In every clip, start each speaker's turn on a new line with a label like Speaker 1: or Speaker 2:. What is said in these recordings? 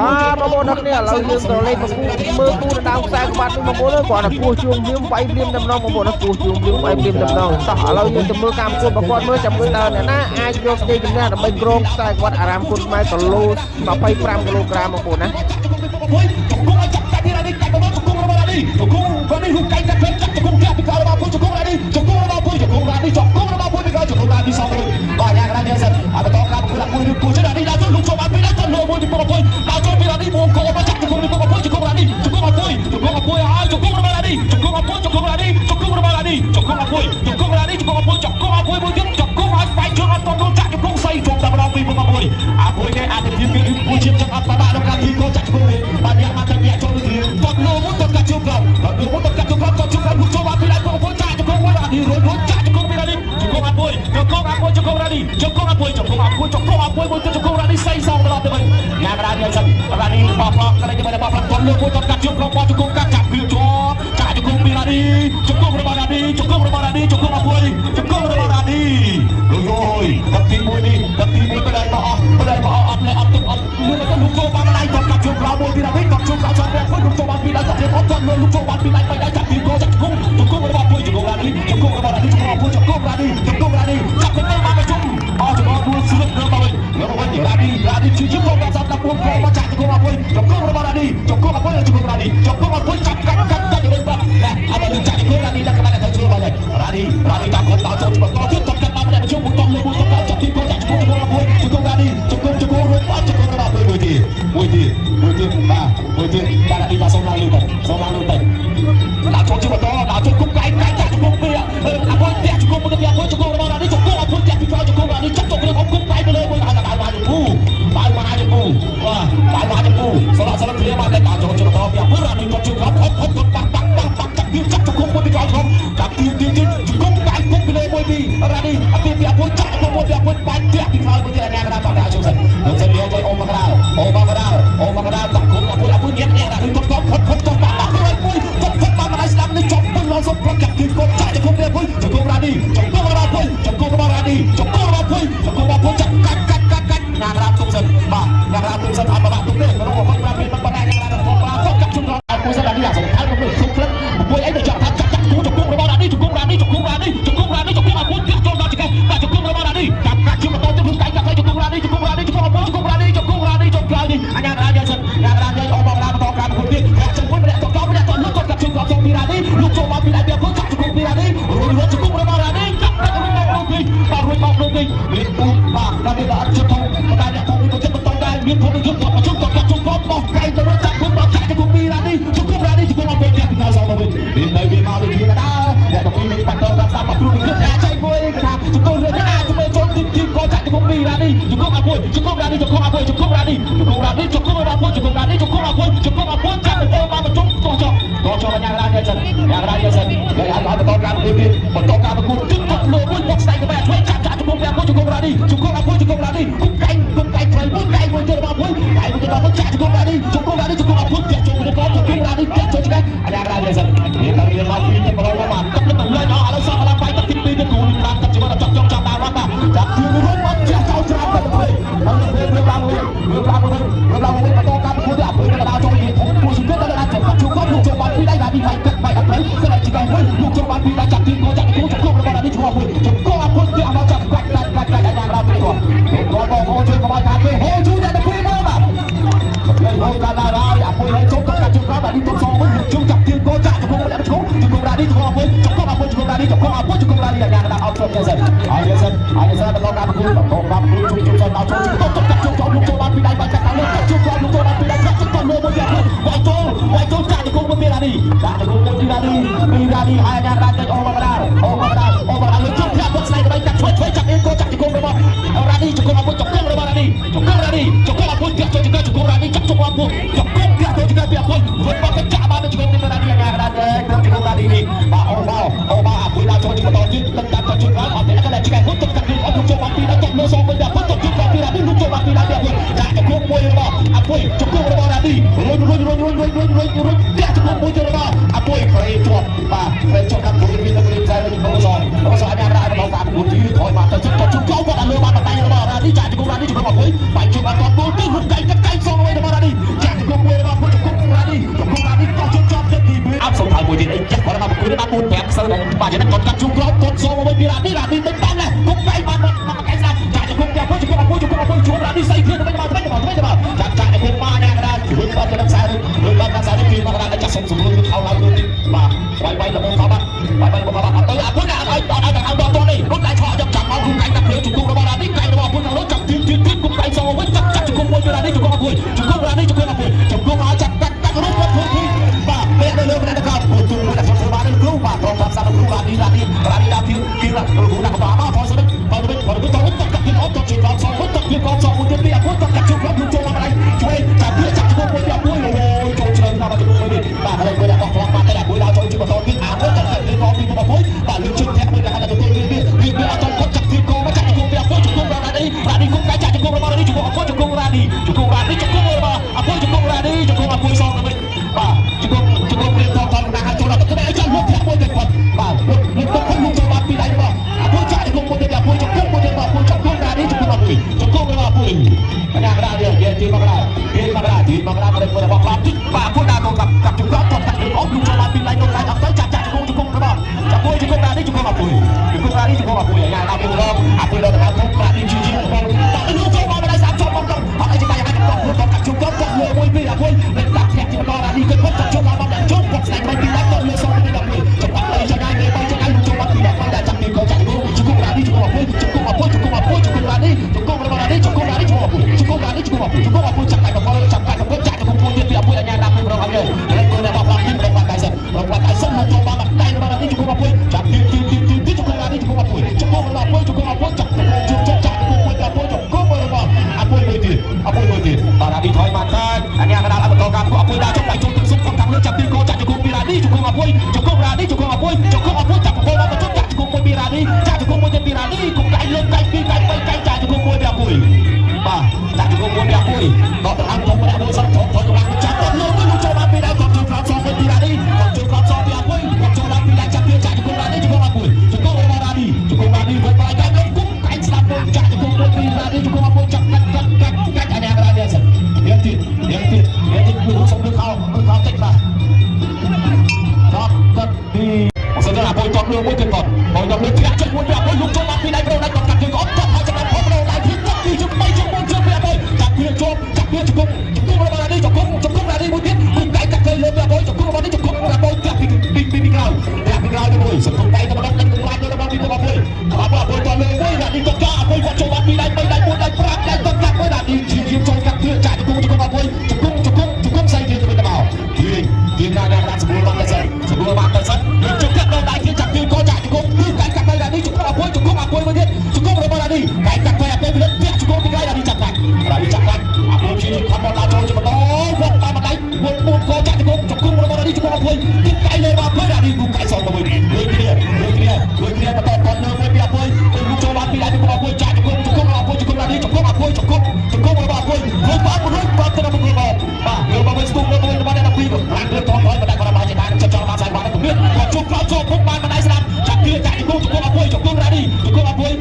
Speaker 1: បាទបងប្អូនអ្នកគ្នាឥឡូវយើងទៅលេងប្រគូមើលទូរដើមខ្សែក្បាត់នេះបងប្អូនគាត់តែគោះជួងវាវាយព្រាមតែម្ដងបងប្អូនគោះជួងវាវាយព្រាមតែម្ដងតោះឥឡូវយើងទៅមើលកម្មប្រកួតមើលចាំមើលតើអ្នកណាអាចយកជ័យជំនះដើម្បីគ្រងខ្សែក្បាត់អារាមគុណខ្មែរគីឡូ25គីឡូក្រាមបងប្អូនណា
Speaker 2: ចាក់តែគុំមកយ៉ាងណាជួយបាត់ទៅដល់ខ្សែឬបាត់ដល់ខ្សែនេះពីមកដល់ចាក់សុំសម្រួលខោឡើងលើនេះបាទវាយល្បងខោបាត់វាយល្បងខោបាត់អត់ទៅអត់ទៅឲ្យដល់នេះគុំដៃឆក់ចាប់មកគុំដៃដាក់ភ្លើងជង្គង់របស់នេះកែរបស់ពុនខាងនោះចាប់ទៀតគុំដៃសងវិញចាប់ជង្គង់មួយពីនេះជង្គង់មួយជង្គង់នេះជង្គង់មួយជង្គង់ឲ្យចាប់កាត់រូបពុនបាទពេលទៅលើផ្នែកកោពុនទូដាក់សុំបានគ្រូបាទក្រុមតាមសាស្ត្រគ្រូរានីដាក់ពីគីរ៉ាគ្រូដាក់បាមកផងសិនបើទៅទៅទៅចាប់ពីអត់ទៅជង្គង់សងវិញទៅពីកោសងមួយទៀតពីអត់ទៅចាប់ជង្គង់ចូលមកដៃជួយចាប់ទៀតចាប់ជង្គង់មួយពីមួយចូលច្រើនដល់ជង្គង់មួយនេះបាទហើយមួយដាក់បោះខ្លាំងបាទតែមួយដល់ចូលជង្គង់ទៀតអាមួយទៅពីកោពីមកមួយបាទលឺជើងធាក់មួយដាក់ទៅទៅវាអត់ទៅគាត់ចាប់ពីកោមកចាប់ជង្គង់ពីអត់ជង្គង់ដល់នេះបាទនេះគុំកាយចាប់ជង្គង់របស់នេះជង្គង់អត់ជង្គង់រានីជង្គង់រានីជង្គង់របស់អត់ជង្គង់រានីជង្គង់អត់សងទៅវិញបាទជង្គង់ពីតតណាចូលដល់ទៅឲ្យចាំលោកធាក់មួយទៅគាត់បាទលោកចូលមកពីដៃរបស់អត់ចាប់ជង្គង់មួយទៀតអត់ជង្គង់មួយទៀតបាទជង្គង់រានីជង្គង់អត់ជង្គង់របស់ពុយអាណាក្រានេះគេទីមកក្រាមករបស់ក្រាទីបាទពុយដាក់ទៅกับជង្គង់តតអត់លោកចូលមកពីដៃទៅដៃអត់ទៅចាប់ជង្គង់របស់ចាប់មួយជង្គង់រានីជង្គង់អត់ពុយជង្គង់រានីជង្គង់អត់ពុយអាណាដល់រងអត់ពុយដល់តាមក្រានេះជីរបស់បាទលោកចូលមកដល់3 4មកទៅអត់ឲ្យចាំឲ្យជង្គង់មួយពីអត់ពុយដាក់ធាក់ជង្គង់រានីគេគាត់ចូលមកដល់ជង្គង់គាត់ស្ដាយមកពីដៃទៅលើសងពីដល់ពុយចាប់ឲ្យចាំឲ្យលោកចូលមកពីដៃដាក់ចាប់ពីកោចាប់ជង្គង់រានីជង្គង់អត់ពុយជង្គង់អត់ពុយជង្គង់អត់ពុយជង្គង់រានីជង្គង់របស់រានីជង្គង់រានីជង្គង់អត់ពុយជង្គង់រានីជង្គង់អត់ពុយជង្គង់អត់ពុយចាប់តែកោចាប់តែកោចាក់ជង្គង់មួយទៀតពីអត់ពុយអាញាដាក់ពីរងអត់យើងហើយគាត់ដល់បាត់ទីរបស់ដៃសិនរបស់ដៃសិនមកចូលមកដៃរបស់រានីជង្គង់អត់ពុយចាប់ទីជង្គង់រានីជង្គង់អត់ពុយជង្គង់របស់ពុយជង្គង់អត់ពុយចាប់ចាក់ជង្គង់មួយដល់ពុយជង្គង់របស់អត់ពុយមួយទៀតបាទរានីថយមកតែអាញាដាក់អត់តកាអត់ពុយដាក់ចុះដៃចូលទឹកសុំខាងលើចាប់ទីកោចាក់ជង្គង់ពីរានីជង្គង់អត់ពុយជង្គង់រានីជង្គង់អត់ពុយជង្គង់អត់ពុយចាប់កោមកចុះចាក់ជង្គង់មួយពីរានីចាក់ជង្គង់មួយទៀតពីរានីគុំដៃលើកដៃពីរដៃ3ដៃចាក់ជង្គង់មួយពីអត់ពុយបាទចាក់ជង្គង់មួយពីអត់ពុយដល់ទៅអង្គមកមួយសិនថតកម្លាំងចាប់ទៅលើមួយចូលមកពីដៃគាត់ជួយក្រោមសងពីរានីគាត់ជួយក្រោមសងពីអត់ពុយគាត់ចូលមកពីដៃចាប់ពីចាក់ជង្គង់រានីជង្គង់អត់ពុយជង្គង់របស់រានីជង្គង់រានីវិញបាយកាច់លើគុំកាច់ស្លាប់មួយចាក់ជង្គង់មួយពីរានីជង្គង់អត់ពុយចាប់កាច់អាញារានីសិនទៀតលោកសុំលើខោតិចបាទដល់ទីសិនដល់អពុយតបលើមួយទៀតគាត់បងយកលើធាក់ចិត្តមួយពីអពុយលោកចូលមកពីដៃប្រដៃគាត់កាត់ជើងអត់តបឲ្យចំណេះផងប្រដៃទៀតចាប់ពីជើង3ជើង4ជើងពីអពុយចាប់ពីជង្គង់របស់រានីជង្គង់រានីមួយទៀតគុំដៃកាត់ទៅលើពីអពុយជង្គង់របស់នេះជង្គង់របស់អពុយចាប់ពីក្រោយទៅមួយសង្គមដៃទៅម្ដងដល់ខ្លាចទៅរបស់ពីអពុយតលើមួយរានីគាត់ចាអពុយគាត់ចូលមកពីដៃ3ដៃ4ដៃ5ដៃគាត់កាត់មួយរានីជាចូលកាត់ទៀតចាក់ជង្គង់អពុយជង្គង់ស្អីទៀតទៅមកទៀងណាដាក់ស្បួរបាត់ទៅសិនជង្គង់ដល់ដៃគេចាប់ពីកោចាក់ជង្គង់គឺកាច់កាត់ទៅរានីជង្គង់អពុយមួយទៀតជង្គង់របស់រានីកាច់កាត់ទៅអពុយវិញពាក់ជង្គង់ពីក្រោយរានីចាប់កាច់អពុយជាខំមកដល់ចូលជាបន្តវត្តតាមដៃមួយកោចាក់ជង្គង់របស់រានីជង្គង់អពុយទីកាច់លើរបស់អពុយរានីគូកាច់សងទៅវិញលុយគ្នាបន្តគាត់លើមួយពីអពុយលោកចូលមកពីដៃរបស់អពុយចាក់ជង្គង់របស់អពុយជង្គង់រានីជង្គង់អពុយជង្គង់របស់អពុយហើយបាត់ទៅដល់មកបាទលោកមកវិញស្ទុំទៅវិញរបស់អ្នកដល់ពីរានលើតតហើយបណ្ដាគាត់បានជាបានចង់បានខ្សែបានទៅទៀតគាត់ជួបក្រោយចូលពុកបានបណ្ដៃស្ដាប់ចាក់ជង្គង់អពុយជង្គង់រានីជង្គង់អពុយ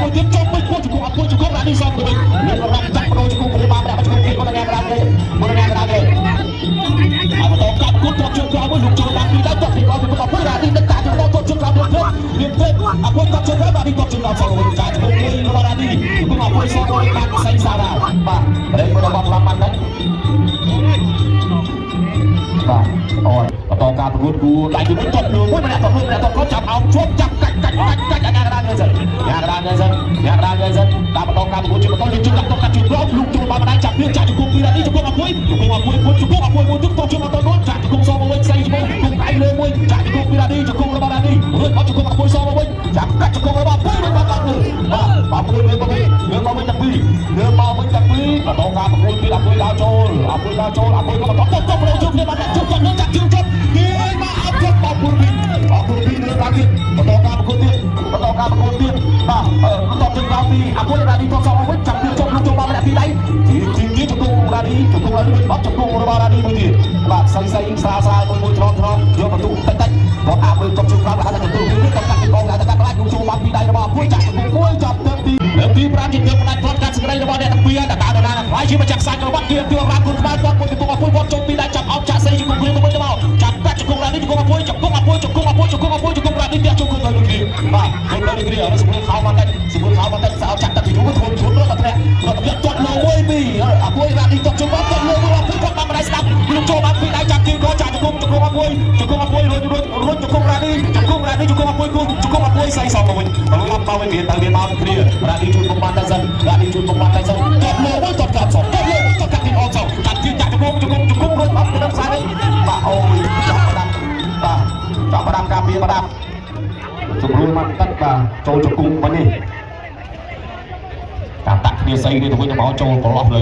Speaker 2: មួយទៀតចូលពេញពួកជង្គង់អពុយជង្គង់រានីសងទៅវិញលោករំចាក់បដូរជង្គង់ពីបានដាក់ជង្គង់ពីគាត់ញ៉ាំបានទេមកញ៉ាំបានទេអត់ទៅកាត់គុតជង្គង់មួយលោកចូលបានពីដល់ទៅពីគាត់ពីអពុយរានីដឹកតាជង្គង់ជង្គង់ទៀតអពុយគាត់ចូលបានពីគាត់ជង្គង់សងវិញចាក់ជង្គង់ពីរបស់រានីជង្គង់អពុយសងទៅបានស្អីសារ៉ាបាទប្រេងរបស់ខ្លាំងបានដែរបាទអូយបន្តការប្រកួតគូដៃទៅវិញគាត់លើមួយម្នាក់ទៅគាត់ចាប់អោបជប់ចាប់កាច់អាញារានសិនការបន្តការប្រកួតជាបន្តលេងជុំដាក់កាត់ជើងក្រោមលោកចូលបានម្ដាយចាប់ពីចាក់ជង្គង់ពីរានីជង្គង់អពុយមួយទឹកទៅជុំបន្តគាត់ចាក់ជង្គង់សងមកវិញស្អីជង្គង់គុំដៃលើមួយចាក់ជង្គង់ពីរានីជង្គង់របស់រានីរួចអត់ជង្គង់អពុយសងមកវិញចាប់កាច់ជង្គង់របស់អពុយវិញបាទបាទអពុយលើមកវិញតាពីបន្តការប្រកួតពីអពុយដល់ចូលអពុយក៏បន្តទៅប្រជុំគ្នាបានជុំគាត់លើចាក់ជើងជប់គេមកអត់ជប់អពុយវិញលើបានទៀតបន្តការប្រកួតទៀតបាទបន្តជើងដល់ពីអពុយរានីទៅសងមកវិញចាប់ពីជប់លោកចូលបានម្នាក់ពីដៃទីជង្គង់រានីអត់ជង្គង់របស់រានីមួយទៀតបាទស្អីស្រាលមួយត្រង់យកបន្ទុកតិចគាត់អាប់លើជប់ក្រោមគាត់ទៅទៅគាត់កាត់ពីកងគាត់កាត់ខ្លាចលោកចូលបានពីដៃរបស់អពុយចាក់ជង្គង់មួយចាប់ទៅទីលើកទី5ជាទឹកផ្ដាច់គាត់កាត់សេចក្តីរបស់អ្នកទាំងពីរតែដើរណាខ្លាយជាម្ចាស់ខ្សែក្រវ៉ាត់ទៀតរានគុណក្បាលគាត់មួយពីអពុយគាត់ចូលពីដៃចាប់អោបចាក់ស្អីជង្គង់គ្រឿងទៅវិញទៅមកចាប់កាត់ជង្គង់រានីជង្គង់អពុយរានីទៀតជង្គង់ទៅលើគ្នាបាទគាត់លើគ្នាសម្រួលខោមកតែស្អោបចាក់តែពីយូរធំរត់តែគាត់ទាត់លើមួយពីអ ពួយរាឌីទុកជុំមកគាត់លើមកពុយគាត់បានម្ដាយស្ដាប់លោកចូលបានពីដៃចាប់ជើងក៏ចាក់ជង្គង់មកពួយជង្គង់មកពួយរួចជង្គង់រាឌីជង្គង់រាឌីជង្គង់មកពួយគូជង្គង់មកពួយស្អីសងមកវិញបើលោកមកវិញមានតាំងមានមកគ្នារាឌីជួយមកបានតែសិនរាឌីជួយមកបានតែសិនគាត់លើមួយគាត់កាត់សងគាត់លើគាត់កាត់ទីអងសងកាត់ជើងចាក់ជង្គង់រួចអត់ទៅដល់ខ្សែនេះបាទអូយចាប់ផ្ដាំបាទចាប់ផ្ដាំការពារផ្ដាំសម្រួលមកទឹកបាទចូលជង្គង់វិញនេះតាមតាក់គ្នាស្អីនេះទៅវិញមកចូលប្រឡោះលើ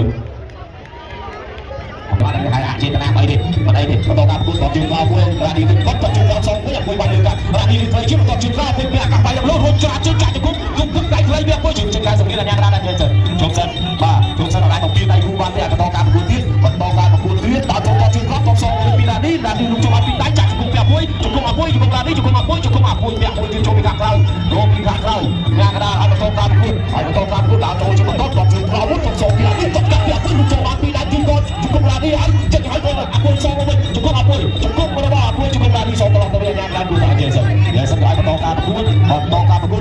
Speaker 2: បាទហើយអាចេតនា3នេះបន្តការប្រកួតរបស់ជើងក្រោយមួយរាឌីវិញគាត់ជើងក្រោយសងមួយអាមួយបានលើការរាឌីវិញធ្វើជាបន្តជើងក្រោយមួយមានអាកាសបាយលងរត់ច្រាត់ជើងចាក់ជង្គង់លោកគឹកដៃខ្លីវាមួយជើងកាយសម្ភារអាញារ៉ាដល់យើងជុំសិនបាទជុំសិនដល់ដៃទៅពីដៃគូបានទេអាបន្តការប្រកួតទៀតបន្តការប្រកួតទៀតដល់ចូលដល់ជើងក្រោយតបសងមួយពីរាឌីលោកចូលមកពីដៃចាក់ជង្គង់ពីជង្គង់អាមួយជង្គង់រាឌីជង្គង់អាមួយជង្គង់អាមួយពីមួយទៀតចូលពីខាងក្រៅលោកពីខាងក្រៅញាកដាឲ្យបន្តការប្រកួតដល់ចូលជាបន្តដល់ជើងក្រោយមួយតបសងពីរាឌីតបកាត់ពីលោកចូលមកពីដៃជង្គង់រាឌីឲ្យចិត្តឲ្យគាត់អាមួយសងមួយជង្គង់អាមួយជង្គង់របស់អាមួយជង្គង់រាឌីសងដល់ទៅញាកដាគូតាជាសិនយើងសិនឲ្យបន្តការប្រកួត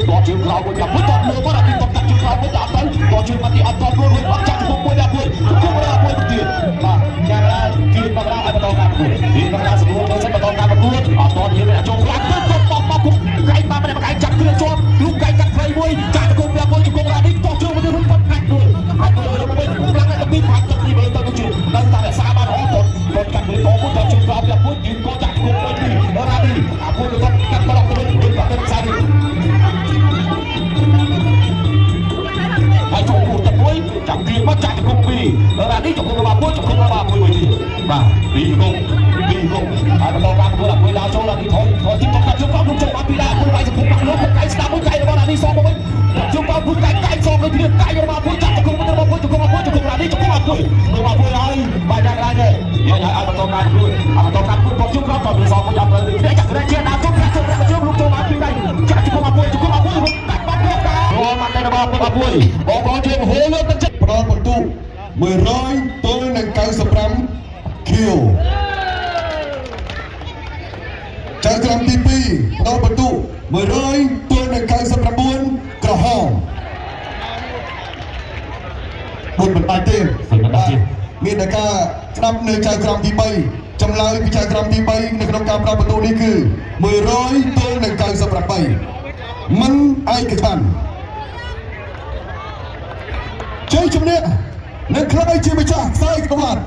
Speaker 2: ដល់ជើងក្រោយមួយចាំមួយតបលើមករាឌីតបកាត់ជើងក្រោយមួយដល់ទៅដល់ជើងមកទីអត់តរួចរួចអត់ចាក់ជង្គង់មួយដល់មួយជង្គង់របស់មួយទៀតបាទញាកដាគីបមកដល់ឲ្យបន្តការប្រកួតគីបមកដល់ស្រួលទៅសិនបន្តការប្រកួតអត់តទៀតអាចចូលខ្លាំងទៅគាត់បោកគុំកែបានមិនកែចាប់គ្រឿងជាប់លោកកែកាត់ផ្លៃមួយចាក់ជង្គង់របស់មួយជង្គង់រាឌីតោះជើងមួយរួចគាត់កាត់រួចហើយទៅខ្លាំងទៅពីផាត់ទឹកនេះទៅជើងដល់តែរក្សាបានអត់គាត់កាត់មួយបោកដល់ជើងក្រោយរបស់មួយยืนគាត់ចាក់ជង្គង់មួយទីរាឌីអាមួយគាត់កាត់បោកទៅវិញគាត់ទៅខ្សែនេះហើយចូលគូទឹកមួយចាប់គៀមកចាក់ជង្គង់ពីររាឌីជង្គង់របស់មួយជង្គង់របស់មួយទីបាទពីជង្គង់ហើយបន្តការប្រកួតអាមួយដល់ចូលរាឌីថយទីមកកាត់ជង្គង់លោកចូលមកពីដែរមួយវាយជង្គង់បាក់លោកកែស្ដាប់មួយកែរបស់រាឌីសងមកវិញជង្គង់មួយកែសងទៅទៀតកែរបស់មួយចាក់ជង្គង់ទៅរបស់មួយជង្គង់របស់មួយជង្គង់រាឌីជង្គង់របស់មួយហើយបាទយ៉ាងណាទេយើងឲ្យបន្តការប្រកួតរបស់ជង្គង់ក៏សងមួយអត់ទៅគ្នាចាក់រែកជាដល់ជង្គង់លោកចូលមកពីដែរចាក់ជង្គង់របស់មួយកាត់បាត់លោកការរអមកតែរបស់មួយបងប្អូនជាមហូរលើទឹកចិត្ត
Speaker 3: ផ្ដល់បន្ទុក100ទល់នឹង95 គីឡូចៅក្រមទី2ផ្ដល់បន្ទុក100ទល់នឹង99ក្រហមបុនមិនបាច់ទេមានតែការស្ដាប់នៅចៅក្រមទី3ចម្លើយពីចៅក្រមទី3នៅក្នុងការផ្ដល់បន្ទុកនេះគឺ100ទល់នឹង98មិនឯកច្ឆន្ទជ័យជំនះនឹងក្លាយជាម្ចាស់ខ្សែក្រវ៉ាត់